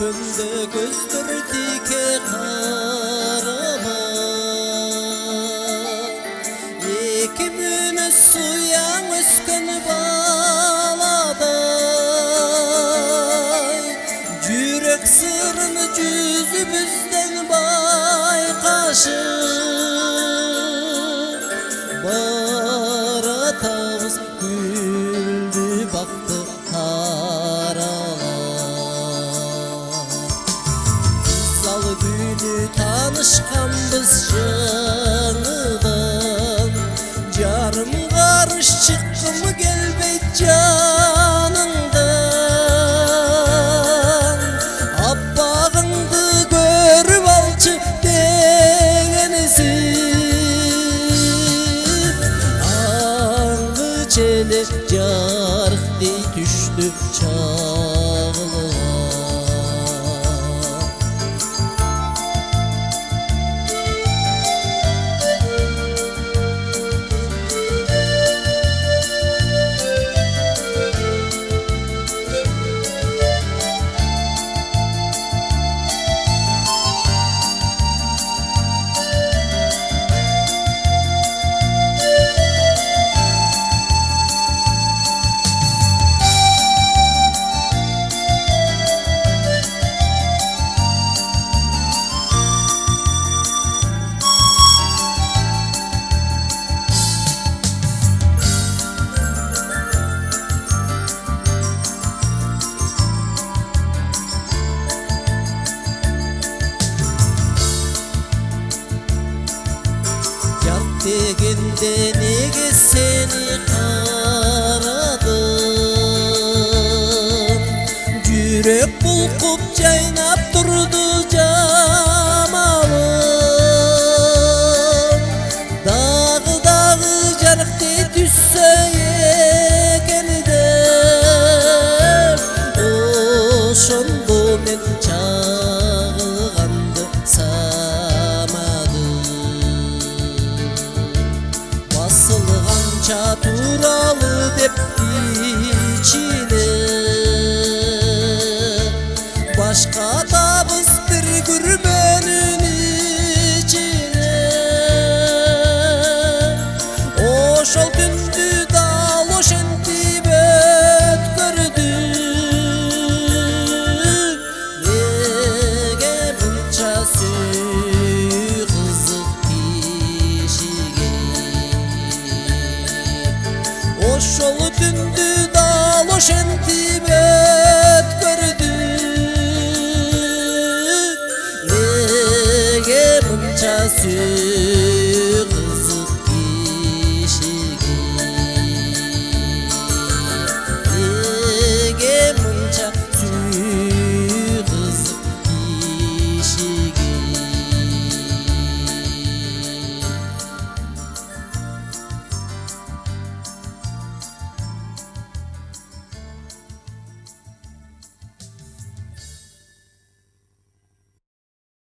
өшкөндө көздөр тике карама, эки мүнөз суяң өскөн баладай, жүрөк сырын жүзүбүздөн байкашып баратабыз гүлдү бакты аралап. Мисалы күнү таанышканбыз жаңыдан, жарым карыш чыккым келбейт жаныңдан. Аппагыңды көрүп алчы дегенсип, аңгы челе жарыктей түштү чагылып. Дегенде неге сени карадым, жүрөк булкуп жайнап турду жамалым. Дагы жарыктей түссө экен деп, ошондо мен чагылганды басылганча туралы деп ичине, башка табыз бир күрмөнүн ичине. Ошол түндү дал ошентип өткөрдүк, неге мынча сүй кызык кишиге. Ошол түндү дал ошентип